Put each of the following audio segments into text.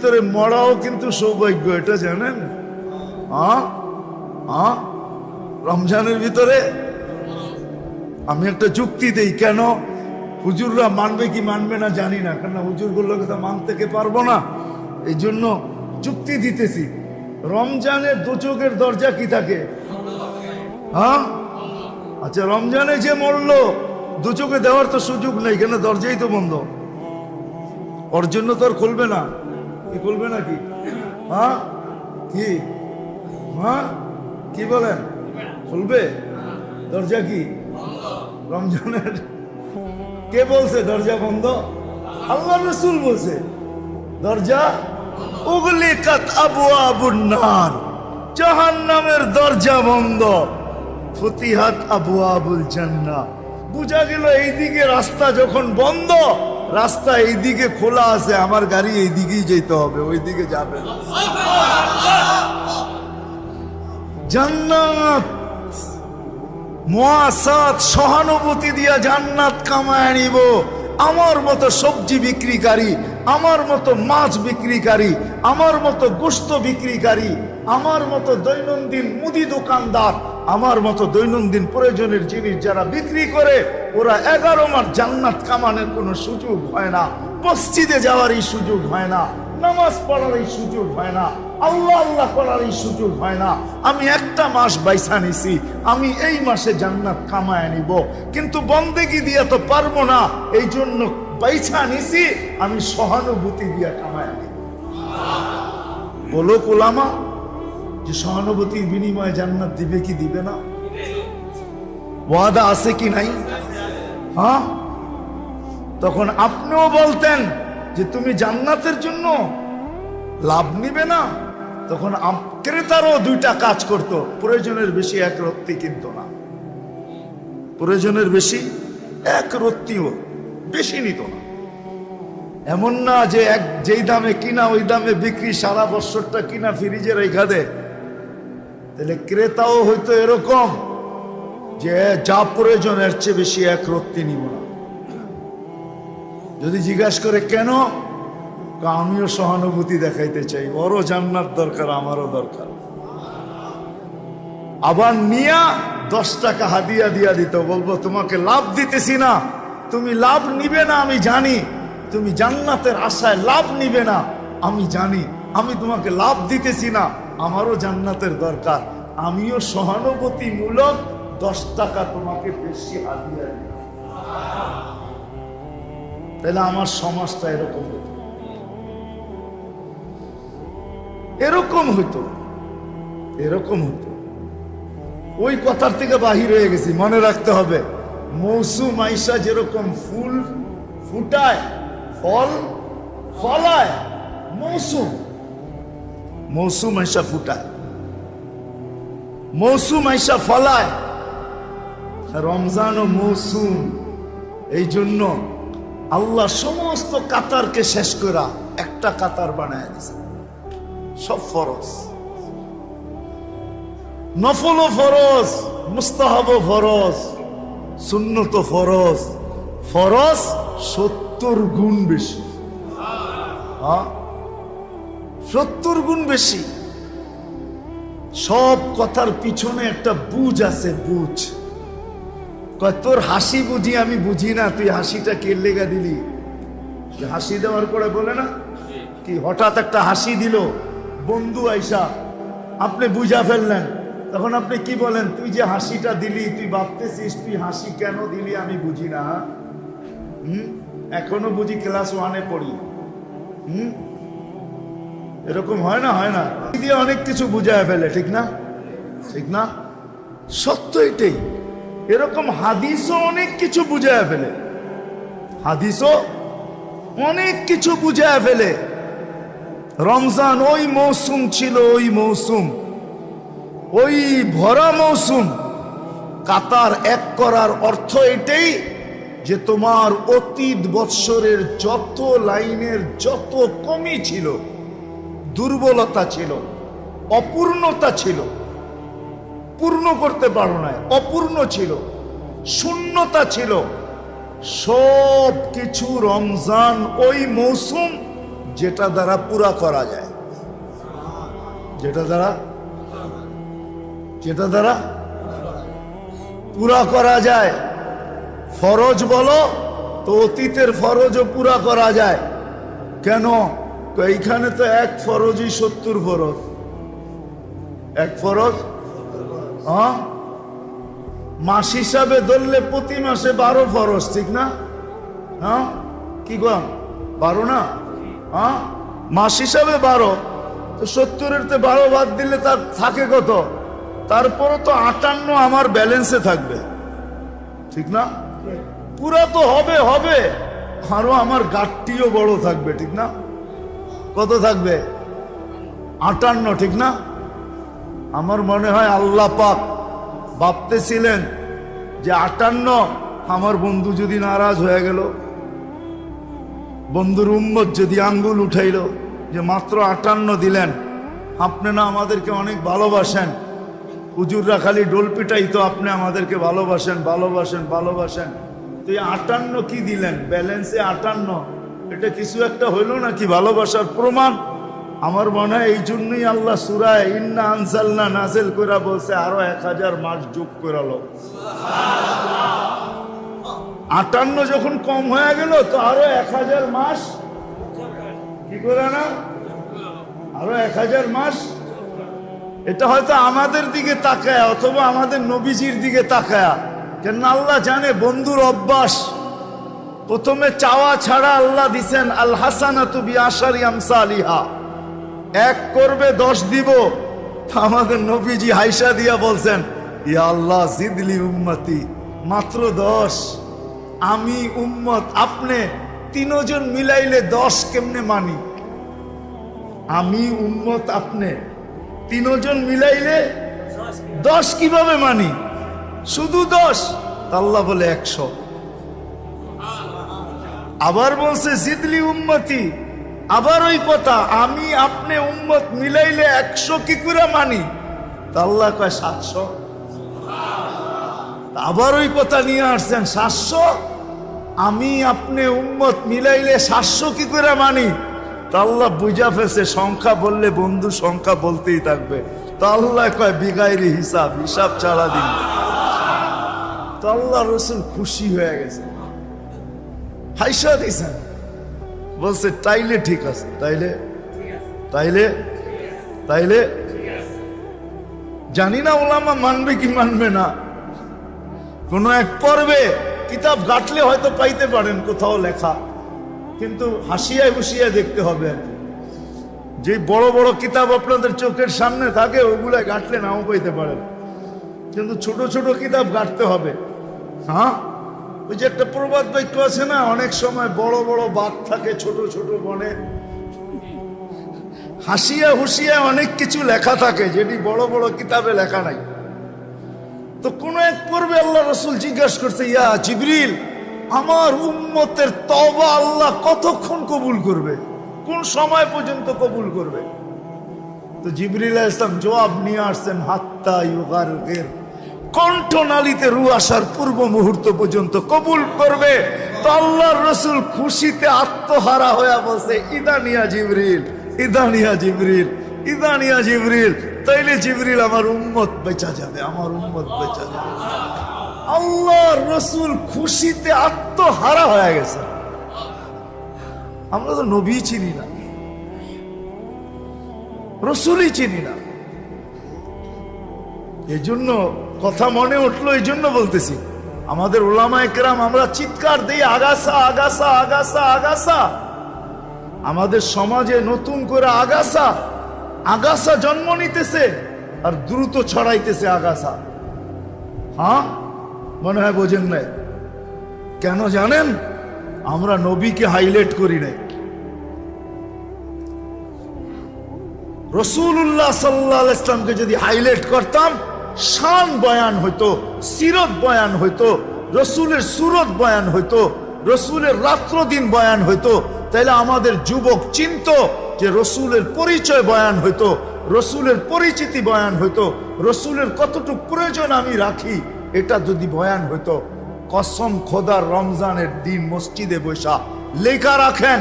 ভিতরে মরাও কিন্তু সৌভাগ্য, এটা জানেন? রমজানের ভিতরে আমি একটা যুক্তি দেই, কেন হুজুররা মানবে কি মানবে না জানি না, কেন হুজুরগুলোর কথা মানতে কে পারবো না, এই জন্য যুক্তি দিতেছি। রমজানের দোজখের দরজা কি থাকে? আচ্ছা, রমজানে যে মরলো দোজখে দেওয়ার তো সুযোগ নেই, কেন দরজাই তো বন্ধ, ওর জন্য তো আর খুলবে না। কি খুলবে নাকি? কি কি বলেন? খুলবে দরজা? কি রমজানের কে বলছে দরজা বন্ধ? আল্লাহ রাসূল বলছে দরজা উগলিকাত আবওয়াবুন নার, জাহান্নামের দরজা বন্ধ, ফুতিহাত আবওয়াবুল জান্নাহ। বুঝা গেল এইদিকে রাস্তা যখন বন্ধ, রাস্তা এইদিকে খোলা আছে, আমার গাড়ি এইদিকেই যেতে হবে, ওইদিকে যাবে না। জান্নাত মুআসাত, সহানুভূতি দিয়া জান্নাত কামায় নিব। আমার মতো সবজি বিক্রিকারী, আমার মতো মাছ বিক্রিকারী, আমার মতো গোশত বিক্রিকারী, আমার মতো দৈনন্দিন মুদি দোকানদার, আমার মতো দৈনন্দিন প্রয়োজনের জিনিস যারা বিক্রি করে, ওরা 11 মাস জান্নাত কামানোর কোনো সুযোগ হয় না, মসজিদে যাওয়ার এই সুযোগ হয় না, নামাজ পড়ার এই সুযোগ হয় না, আল্লাহ আল্লাহ করার এই সুযোগ হয় না। আমি একটা মাস বাইসা নিছি, আমি এই মাসে জান্নাত কামায় নিব, কিন্তু বন্দেগি দিয়ে তো পারবো না, এই জন্য বাইসা নিছি, আমি সহানুভূতি দিয়ে কামায় নিব। বলো ওলামা যে সহানুভূতির বিনিময়ে জান্নাত দিবে কি দিবে না? ওয়াদা আছে কি নাই? তখন আপনিও বলতেন যে তুমি জান্নাতের জন্য লাভ নিবে না, তখন ক্রেতারও 2টা কাজ করত, প্রয়োজনের বেশি এক রত্তি কিনত না, প্রয়োজনের বেশি এক রত্তিও বেশি নিত না। এমন না যে যেই দামে কিনা ওই দামে বিক্রি, সারা বছরটা কিনা ফ্রিজে রেখা দেয়। তাহলে ক্রেতাও হয়তো এরকম যে যা প্রয়োজন এর চেয়ে বেশি এক রত্তি নিব না। যদি জিজ্ঞাসা করে কেন, আমিও সহানুভূতি দেখাইতে চাই, ওরও জান্নাত দরকার, আমারও দরকার। আবার নিয়া 10 টাকা হাদিয়া দিয়া দিত, বলবো তোমাকে লাভ দিতেছি না, তুমি লাভ নিবে না, আমি জানি তুমি জান্নাতের আশায় লাভ নিবে না, আমি জানি, আমি তোমাকে লাভ দিতেছি না, আমারও জান্নাতের দরকার, আমিও সহানুভূতিমূলক 10 টাকা তোমাকে বেশি হাদিয়া দিই। তাহলে আমার সমাজটা এরকম হতো, এরকম হতো, এরকম হতো। ওই কথার থেকে বাহির হয়ে গেছি, মনে রাখতে হবে। মৌসুম আইসা যেরকম ফুল ফুটায়, ফল ফলায়, মৌসুম আইসা ফুটায়, মৌসুম আইসা ফলায়। রমজান ও মৌসুম, এই জন্য আল্লাহ সমস্ত কাতারকে শেষ করা একটা কাতার বানায় দিয়েছে। সব ফরজ, নফল ফরজ, মুস্তাহাব ফরজ, সুন্নত ফরজ, ফরজ 70 গুণ বেশি। 70 গুণ বেশি। সব কথার পিছনে একটা বুঝ আছে, বুঝ। তোর হাসি বুঝি আমি বুঝি না, তুই হাসিটা কে লেগা দিলি? হাসি দেওয়ার পরে বলে না কি, হঠাৎ একটা হাসি দিল বন্ধু আইসা, আপনি বুঝা ফেললেন, তখন আপনি কি বলেন? তুই যে হাসিটা দিলি, তুই ভাবতেছিস তুই হাসি কেন দিলি, আমি বুঝি না। এখনো বুঝি ক্লাস 1-এ পড়ি। এরকম হয় না? হয় না? দিয়ে অনেক কিছু বুঝায় ফেলে, ঠিক না? ঠিক না? সত্য এটাই। এরকম হাদিসও অনেক কিছু বুঝায় ফেলে, হাদিসও অনেক কিছু বুঝায় ফেলে। রমজান ওই মৌসুম ছিল, ওই মৌসুম, ওই ভরা মৌসুম। কাতার এক করার অর্থ এটাই যে তোমার অতীত বৎসরের যত লাইনের যত কমি ছিল, দুর্বলতা ছিল, অপূর্ণতা ছিল, পূর্ণ করতে পারো না, অপূর্ণ ছিল, শূন্যতা ছিল, সব কিছু রমজান ওই মৌসুম যেটা দ্বারা পুরা করা যায়, যেটা দ্বারা পুরা করা যায়। ফরজ বলো তো অতীতের ফরজও পুরা করা যায়। কেন? তো এইখানে তো এক ফরজই 70 ফরজ। এক ফরজ মাস হিসাবে ধরলে প্রতি মাসে 12 ফরজ, ঠিক না? হ্যাঁ, কি কম 12 না? হ্যাঁ, মাস হিসাবে 12, তো 70-এর 12 বাদ দিলে তার থাকে কত? তারপরে তো 58 আমার ব্যালেন্সে থাকবে, ঠিক না? পুরা তো হবে, আরো আমার গাঠটিও বড় থাকবে, ঠিক না? কত থাকবে? 58, ঠিক না? আমার মনে হয় আল্লাহ পাক ভাবতেছিলেন যে 58, আমার বন্ধু যদি নারাজ হয়ে গেল, বন্ধুর উম্মত যদি আঙ্গুল উঠাইল যে মাত্র 58 দিলেন, আপনি না আমাদেরকে অনেক ভালোবাসেন, হুজুররা খালি ডোল পিটাই তো আপনি আমাদেরকে ভালোবাসেন, তো এই 58 কি দিলেন? ব্যালেন্সে 58, এটা কিছু একটা হইল নাকি ভালোবাসার প্রমাণ? আমার মনে হয় এই জন্যই আল্লাহ সূরায়ে ইন্না আনজালনা নাযিল কইরা বলছে আরো 1000 মাস যোগ করে লো। 58 যখন কম হয়ে গেল তো আরো 1000 মাস কি করে না, আরো 1000 মাস। এটা হয়তো আমাদের দিকে তাকায় অথবা আমাদের নবীজির দিকে তাকায়, কেন আল্লাহ জানে বন্ধুর অভ্যাস। প্রথমে চাওয়া ছাড়া আল্লাহ দিছেন আল হাসানাতু বিআশারি আমসালিহা, 1 করবে 10 দিব। আমাদের নবীজি হাইসা দিয়া বলছেন ইয়া আল্লাহ জিদলি উম্মতি, মাত্র 10। আমি উম্মত আপনি 3 জন মিলাইলে 10 কেমনে মানি? আমি উম্মত আপনি 3 জন মিলাইলে 10 কিভাবে মানি? শুধু 10। আল্লাহ বলে 100। আবার বলছে জিদলি উম্মতি, আবার ওই কথা, আমি আপনি উম্মত মিলাইলে 100 কি করে মানি? আল্লাহ কয় 700। আবার ওই কথা নিয়ে আসছেন 700, আমি আপনি উম্মত মিলাইলে 700 কি করে মানি? আল্লাহ বুঝা ফেলছে সংখ্যা বললে বন্ধু সংখ্যা বলতেই থাকবে। তো আল্লাহ কয় বিগাইরি হিসাব, হিসাব ছাড়া দিন। তো আল্লাহ রসুল খুশি হয়ে গেছে, হাইসা দিছেন, বলছে তাইলে ঠিক আছে, তাইলে জানি না ওলামা মানবে কি মানবে না। কোন এক পর্বে কিতাব ঘাটলে হয়তো পাইতে পারেন কোথাও লেখা, কিন্তু হাসিয়ায় হুসিয়ায় দেখতে হবে আর কি। যে বড় বড় কিতাব আপনাদের চোখের সামনে থাকে ওগুলা ঘাটলে নাও পাইতে পারেন, কিন্তু ছোট ছোট কিতাব ঘাটতে হবে। হ্যাঁ, ওই যে একটা প্রবাদ বাক্য আছে না, অনেক সময় বড় বড় বাঘ থাকে ছোট ছোট বনে। হাসিয়া হুসিয়া অনেক কিছু লেখা থাকে যেটি বড় বড় কিতাবে লেখা নাই। তো কোন এক পর্বে আল্লাহ রসুল জিজ্ঞাসা করছে, ইয়া জিবরিল, আমার উম্মতের তওবা আল্লাহ কতক্ষণ কবুল করবে, কোন সময় পর্যন্ত কবুল করবে? তো জিবরিল আলাইহিস সালাম জবাব নিয়ে আসছেন, হাত্তা ইউগারগির, কণ্ঠনালীতে রু আসার পূর্ব মুহূর্ত পর্যন্ত কবুল করবে। তো আল্লাহর রসুল খুশিতে আত্মহারা হয়ে বলছে, ইদানিয়া জিবরিল, ইদানিয়া জিবরিল, ইদানিয়া জিবরিল। তাইলে জিবরিল আমার উম্মত বেঁচা যাবে, আমার উম্মত বেঁচা যাবে। আল্লাহর রসুল খুশিতে আত্মহারা হয়ে গেছে। আমরা তো নবী চিনি না, রসুলই চিনি না। এই জন্য কথা মনে উঠলো, এই জন্য বলতেছি, আমাদের উলামায়ে কেরাম আমরা চিৎকার দিই আগাছা আগাছা আগাছা আগাছা। আমাদের সমাজে নতুন করে আগাছা আগাছা জন্ম নিতেছে আর দ্রুত ছড়াইতেছে আগাছা। হ্যাঁ, মনে হয় বোঝেন নাই। কেন জানেন? আমরা নবীকে হাইলাইট করি নাই। রাসূলুল্লাহ সাল্লাল্লাহু আলাইহি ওয়াসাল্লামকে যদি হাইলাইট করতাম, শান বয়ান হইতো, সিরত বয়ান হইতো, রসুলের সুরত বয়ান হইতো, রসুলের রাত্র দিন বয়ান হইতো, তাইলে আমাদের যুবক চিন্ত যে রসুলের পরিচয় বয়ান হইতো, রসুলের পরিচিতি বয়ান হইতো, রসুলের কতটুকু প্রয়োজন আমি রাখি এটা যদি বয়ান হইতো। কসম খোদার, রমজানের দিন মসজিদে বসা লেখা রাখেন,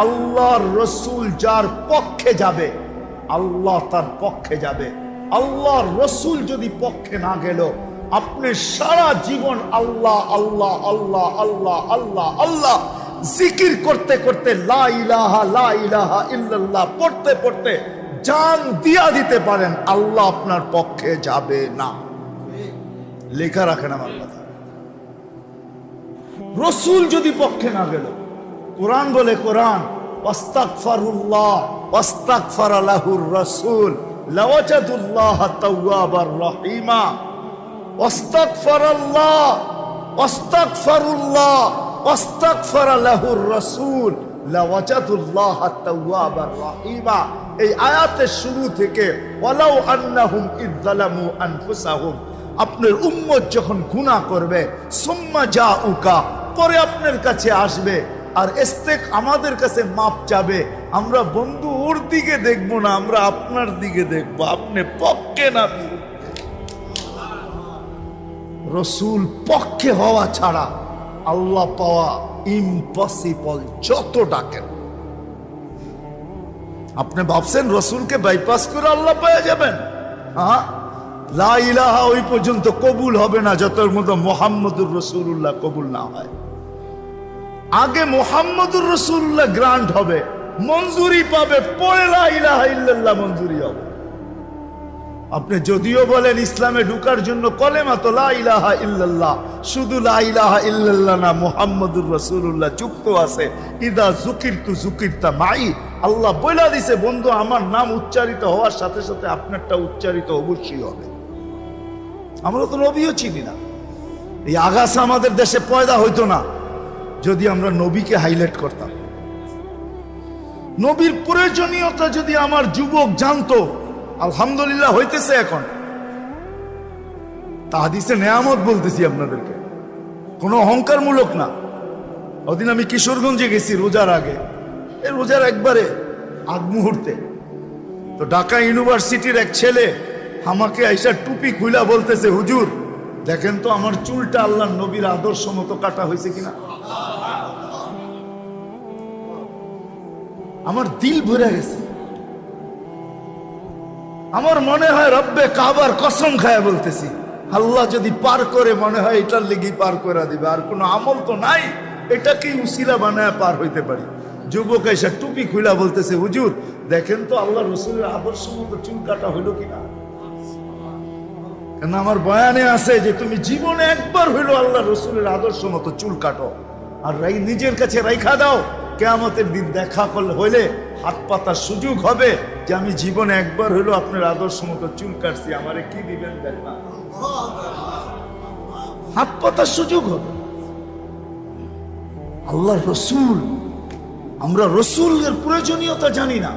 আল্লাহর রসুল যার পক্ষে যাবে আল্লাহ তার পক্ষে যাবে। আল্লাহর রসুল যদি পক্ষে না গেল, আপনি সারা জীবন আল্লাহ আল্লাহ আল্লাহ আল্লাহ আল্লাহ আল্লাহ জিকির করতে করতে লা ইলাহা ইল্লাল্লাহ পড়তে পড়তে জান দিয়া দিতে পারেন, আল্লাহ আপনার পক্ষে যাবে না। লেখা রাখেন আমার কথা। রসুল যদি পক্ষে না গেল, কোরআন বলে, কোরআন ওয়াস্তাগফিরুল্লাহ ওয়াস্তাগফারা লাহুর রাসূল লাওয়াজাদুল্লাহ তাওয়াবার রহিমা। ওয়াস্তাগফিরুল্লাহ ওয়াস্তাগফিরুল্লাহ ওয়াস্তাগফারা লাহুর রাসূল লাওয়াজাদুল্লাহ তাওয়াবার রহিমা। এই আয়াতের শুরু থেকে ওয়ালাউ আন্নাহুম ইযযালামু আনফুসাহুম, আপনার উম্মত যখন গুনাহ করবে, সুম্মা জাউকা, পরে আপনার কাছে আসবে আর ইস্তেক আমাদের কাছে মাপ চাবে, আমরা বন্ধু ওর দিকে দেখবো না, আমরা আপনার দিকে দেখবো, আপনি পক্ষে না। রসুল পক্ষে হওয়া ছাড়া আল্লাহ পাওয়া ইম্পসিবল, যত ডাকেন। আপনি ভাবছেন রসুলকে বাইপাস করে আল্লাহ পেয়ে যাবেন? হ্যাঁ, লা ইলাহা ওই পর্যন্ত কবুল হবে না যতর মধ্যে মুহাম্মদুর রাসূলুল্লাহ কবুল না হয়। আগে মুহাম্মদুর রাসূলুল্লাহ গ্রান্ট হবে, মঞ্জুরি পাবে, পরে লা ইলাহা ইল্লাল্লাহ মঞ্জুরি হবে। আপনি যদিও বলেন ইসলামে ঢোকার জন্য কলেমা তো লা ইলাহা ইল্লাল্লাহ, শুধু লা ইলাহা ইল্লাল্লাহ না, মুহাম্মদুর রাসূলুল্লাহ যুক্ত আছে। ইদা যুকিরতু যুকিরতা মাই, আল্লাহ বলে দিয়েছে, বন্ধু আমার নাম উচ্চারিত হওয়ার সাথে সাথে আপনারটা উচ্চারিত অবশ্যই হবে। আমরা তো নবীও চিনি না। এই আগাছা আমাদের দেশে পয়দা হইতো না যদি আমরা নবীকে হাইলাইট করতাম। নবীর প্রয়োজনীয়তা যদি আমার যুবক জানতো, আলহামদুলিল্লাহ হইতেছে এখন। তাহাদিসে নেয়ামত বলতেছি আপনাদেরকে, কোনো অহংকারমূলক না। ওদিন আমি কিশোরগঞ্জে গেছি রোজার আগে, এই রোজার একবারে আগ মুহূর্তে, তো ঢাকা ইউনিভার্সিটির এক ছেলে আমাকে আইসা টুপি খুইলা বলতেছে, হুজুর দেখেন তো আমার চুলটা আল্লাহর নবীর আদর্শ মতো কাটা হয়েছে কিনা। আমার দিল ভরে গেছে। আমার মনে হয় রব্বে কাবার কসম খায়া বলতেছি, আল্লাহ যদি পার করে, মনে হয় এটার লেগে পার করে দিবে, আর কোনো আমল তো নাই, এটাকেই উসিলা বানায় পার হইতে পারি। যুবক এসে টুপি খুইলা বলতেছে, হুজুর দেখেন তো আল্লাহ রসুলের আদর্শ মতো চুল কাটা হইলো কিনা। কেন আমার বয়ানে আছে যে তুমি জীবনে একবার হইলো আল্লাহ রসুলের আদর্শ মতো চুল কাটো, আর নিজের কাছে রাইখা দাও, কিয়ামতের দিন দেখা হইলে হাত পাতার সুযোগ হবে যে আমি জীবনে একবার হইলো আপনার আদর্শ মতো চুল কাটছি, আমারে কি দিবেন দেখ না, হাত পাতার সুযোগ হবে। আল্লাহ রসুল, আমরা রসুলের প্রয়োজনীয়তা জানি না,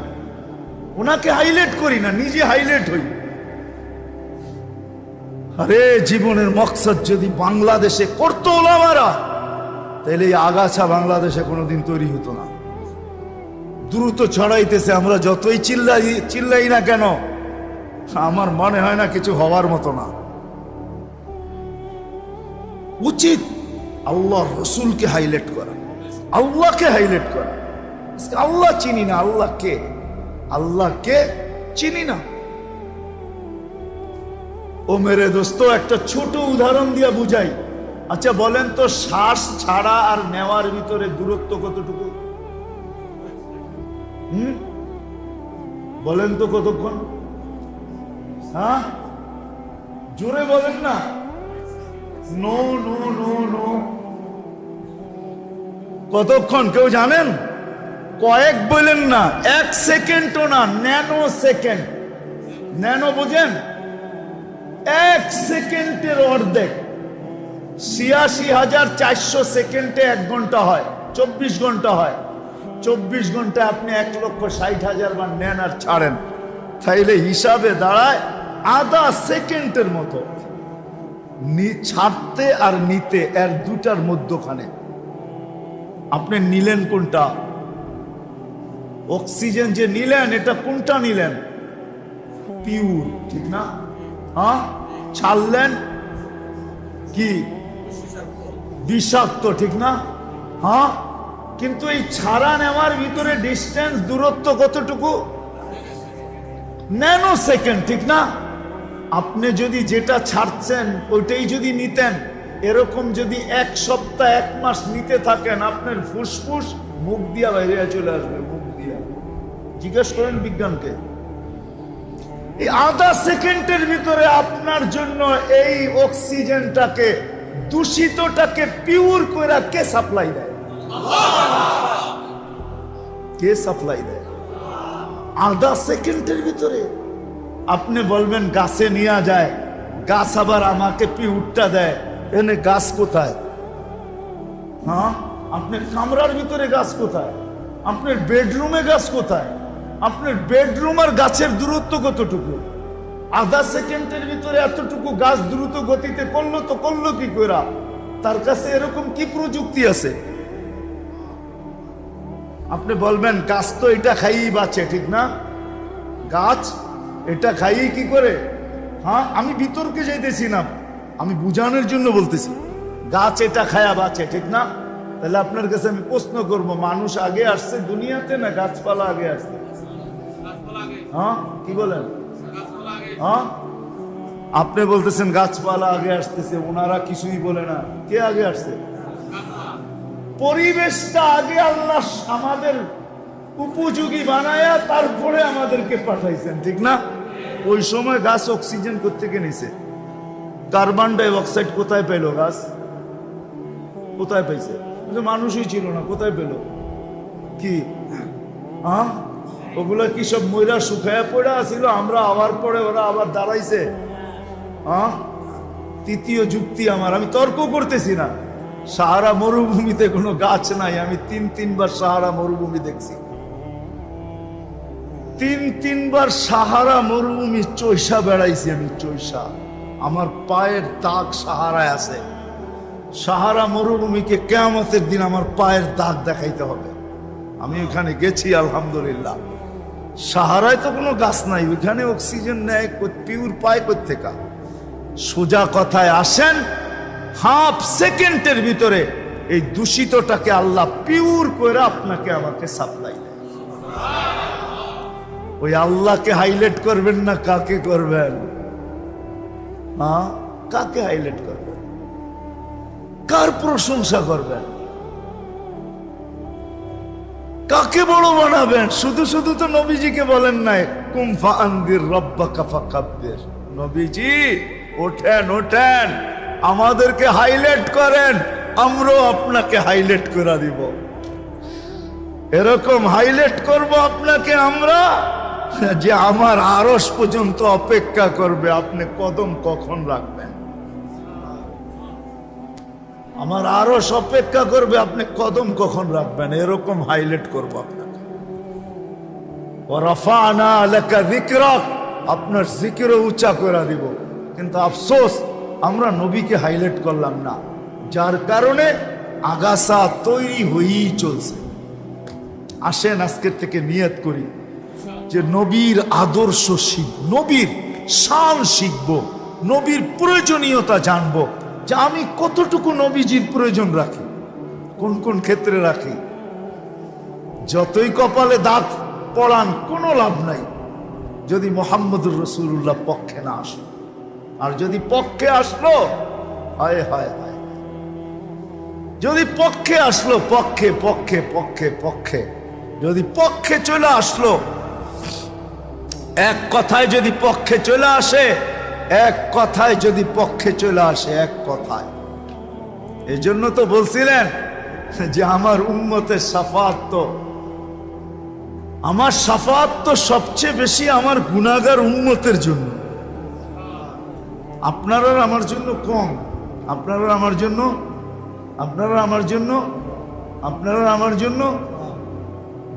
ওনাকে হাইলাইট করি না, নিজে হাইলাইট হই। আরে জীবনের মকসদ যদি বাংলাদেশে করতো ওলামারা, তাহলে এই আগাছা বাংলাদেশে কোনোদিন তৈরি হতো না। দ্রুত ছড়াইতেছে, আমরা যতই চিল্লাই না কেন, আমার মনে হয় না কিছু হওয়ার মতো না। উচিত আল্লাহ রসুলকে হাইলাইট করা, আল্লাহকে হাইলাইট করা। আল্লাহ চিনি না, আল্লাহকে, আল্লাহকে চিনি না। ও মেরে দোস্ত, একটা ছোট উদাহরণ দিয়ে বুঝাই। আচ্ছা বলেন তো, শ্বাস ছাড়া আর নেওয়ার ভিতরে দূরত্ব কতটুকু? বলেন তো কতক্ষণ? হ্যাঁ, জোরে বলেন না। নো নো নো নো, কতক্ষণ কেউ জানেন? কয়েক বলেন না, 1 সেকেন্ডও না, ন্যানো সেকেন্ড। ন্যানো বোঝেন? 1 সেকেন্ডের অর্ধেক। 86,400 সেকেন্ডে 1 ঘন্টা হয়, 24 ঘন্টা হয়। 24 ঘন্টায় আপনি 1,60,000 বার নেন আর ছাড়েন, তাইলে হিসাবে দাঁড়ায় আধা সেকেন্ডের মতো। ছাড়তে আর নিতে এর দুটার মধ্যখানে আপনি নিলেন কোনটা? অক্সিজেন যে নিলেন, এটা কোনটা নিলেন? পিওর, ঠিক না? হ্যাঁ, ছাড়লেন কি? বিষাক্ত, ঠিক না? হ্যাঁ, কিন্তু এই ছাড়া নেওয়ার ভিতরে ডিস্টেন্স, দূরত্ব কতটুকু? ন্যানো সেকেন্ড, ঠিক না? আপনি যদি যেটা ছাড়ছেন ওইটাই যদি নিতেন, এরকম যদি 1 সপ্তাহ 1 মাস নিতে থাকেন, আপনার ফুসফুস মুখ দিয়া বাইরে চলে আসবে, মুখ দিয়া। জিজ্ঞেস করেন বিজ্ঞানকে। এই আধা সেকেন্ডের ভিতরে আপনার জন্য এই অক্সিজেনটাকে, দূষিতটাকে পিওর করে কে সাপ্লাই দেয়? কে সাপ্লাই দেয়? আধা সেকেন্ডের ভিতরে। আপনি বলবেন গাছে নিয়ে যায়, গাছ আবার আমাকে পিউরটা দেয়। এনে গাছ কোথায়? হ্যাঁ, আপনার কামরার ভিতরে গাছ কোথায়? আপনার বেডরুমে গাছ কোথায়? আপনার বেডরুম আর গাছের দূরত্ব কতটুকু? আধা সেকেন্ডের ভিতরে এতটুকু গাছ দ্রুত গতিতে করলো, তো করলো কি করে? তার কাছে এরকম কি প্রযুক্তি আছে? আপনি বলবেন গাছ তো এটা খাইয়েই বাঁচে, ঠিক না? গাছ এটা খাইয়েই কি করে? হ্যাঁ, আমি বিতর্কে যাইতেছি না, আমি বুঝানোর জন্য বলতেছি। গাছ এটা খায়া বাঁচে, ঠিক না? তাহলে আপনার কাছে আমি প্রশ্ন করব, মানুষ আগে আসছে দুনিয়াতে না গাছপালা আগে আসছে? হ্যাঁ, কি বলেন? হ্যাঁ, আপনি বলতেছেন গাছপালা আগে আসতেছে, ওনারা কিছুই বলে না। কে আগে আসছে? পরিবেশটা আগে আল্লাহ আমাদের উপযোগী বানায়া তারপরে আমাদেরকে পাঠাইছেন, ঠিক না? ওই সময় গাছ অক্সিজেন কোত্থেকে নিছে? কার্বন ডাই অক্সাইড কোথায় পেল গাছ? কোথায় পাইছে? মানুষই ছিল না, কোথায় পেল? কি হ্যাঁ, ওগুলা কি সব ময়রা শুকায়া পড়া ছিল? আমরা আবার পরে ওরা আবার দাঁড়াইছে। হ্যাঁ, তৃতীয় যুক্তি আমার, আমি তর্ক করতেছি না। সাহারা মরুভূমিতে কোনো গাছ নাই। আমি 3-3 সাহারা মরুভূমি দেখছি। 3-3 সাহারা মরুভূমি চৈষা বেড়াইছি আমি, চৈষা। আমার পায়ের দাগ সাহারায় আছে। সাহারা মরুভূমিকে কিয়ামতের দিন আমার পায়ের দাগ দেখাইতে হবে। আমি ওখানে গেছি, আলহামদুলিল্লাহ। সাহারায় তো কোনো গাছ নাই, ওইখানে অক্সিজেন নেয় পিওর পায় কোত্থেকা? সোজা কথায় আসেন, হাফ সেকেন্ডের ভিতরে এই দূষিতটাকে আল্লাহ পিওর করে আপনাকে আমাকে সাপ্লাই দেয়। ওই আল্লাহকে হাইলাইট করবেন না কাকে করবেন? হ্যাঁ, কাকে হাইলাইট করবেন? কার প্রশংসা করবেন? কাকে বড় বানাবেন? শুধু শুধু তো নবীজিকে বলেন নাই কুম ফাআনদির রাব্বাকা ফাকাব্বির। নবীজি ওঠেন, ওঠেন, আমাদেরকে হাইলাইট করেন, আমরাও আপনাকে হাইলাইট করে দিব। এরকম হাইলাইট করব আপনাকে আমরা যে আমার আরশ পর্যন্ত অপেক্ষা করবে আপনি কদম কখন রাখবেন। আমার আরশ অপেক্ষা করবে আপনি কদম কখন রাখবেন, এরকম হাইলাইট করব আপনাকে। ওয়া রাফা'না লাকা যিকরাক, আপনার জিকিরও উঁচা করে দিব। কিন্তু আফসোস আমরা নবীকে হাইলাইট করলাম না, যার কারণে আগাছা তৈরি হয়েই চলছে। আসেন আজকের থেকে নিয়ত করি যে নবীর আদর্শ শিখব, নবীর শান শিখব, নবীর প্রয়োজনীয়তা জানবো, যে আমি কতটুকু নবীজির প্রয়োজন রাখি, কোন কোন ক্ষেত্রে রাখি। যতই কপালে দাগ পড়ান কোনো লাভ নাই যদি মুহাম্মদুর রাসূলুল্লাহ পক্ষে না আসে। আর যদি পক্ষে আসলো, হায় হায় হায়, যদি পক্ষে আসলো, পক্ষে পক্ষে পক্ষে পক্ষে যদি পক্ষে চলে আসলো, এক কথায় যদি পক্ষে চলে আসে, এক কথায় যদি পক্ষে চলে আসে, এক কথায়। এই জন্য তো বলছিলেন যে আমার উম্মতের শাফাত তো, আমার শাফাত তো সবচেয়ে বেশি আমার গুনাহগার উম্মতের জন্য। আপনারা আমার জন্য কম, আপনারা আমার জন্য, আপনারা আমার জন্য, আপনারা আমার জন্য।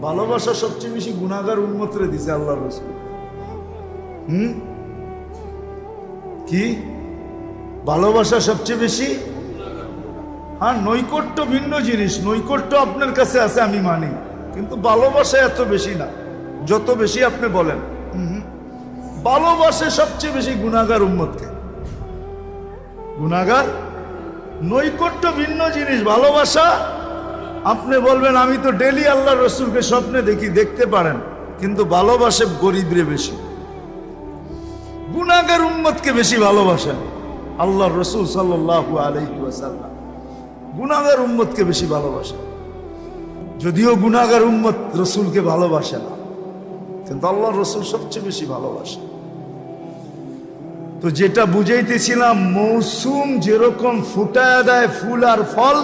ভালোবাসা সবচেয়ে বেশি গুনাহগার উম্মতরে দিছে আল্লাহর রাসূল। কি ভালোবাসা সবচেয়ে বেশি? হ্যাঁ, নৈকট্য ভিন্ন জিনিস। নৈকট্য আপনার কাছে আছে আমি মানি, কিন্তু ভালোবাসা এত বেশি না যত বেশি আপনি বলেন। ভালোবাসে সবচেয়ে বেশি গুনাহগার উম্মতকে। গুনাহগার, নৈকট্য ভিন্ন জিনিস, ভালোবাসা আপনি বলবেন আমি তো ডেলি আল্লাহ রসুলকে স্বপ্নে দেখি, দেখতে পারেন, কিন্তু ভালোবাসে গরিবরে বেশি, গুনাহগার উম্মতকে বেশি ভালোবাসেন। আল্লাহ রসুল সাল্লাল্লাহু আলাইহি ওয়াসাল্লাম গুনাহগার উম্মতকে বেশি ভালোবাসেন। যদিও গুনাহগার উম্মত রসুলকে ভালোবাসে না, কিন্তু আল্লাহ রসুল সবচেয়ে বেশি ভালোবাসে। তো যেটা বুঝাইতেছিলাম, মৌসুম যেরকম ফুটায় দেয় ফুল আর ফল,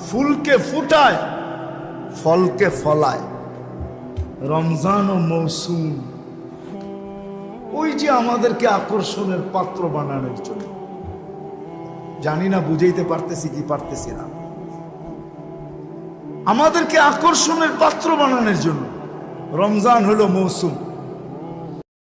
ফুলকে ফুটায় ফলকে ফলায়, রমজান ও মৌসুম ওই যে আমাদেরকে আকর্ষণের পাত্র বানানোর জন্য। জানি না বুঝাইতে পারতেছি কি পারতেছি না। আমাদেরকে আকর্ষণের পাত্র বানানোর জন্য রমজান হলো মৌসুম।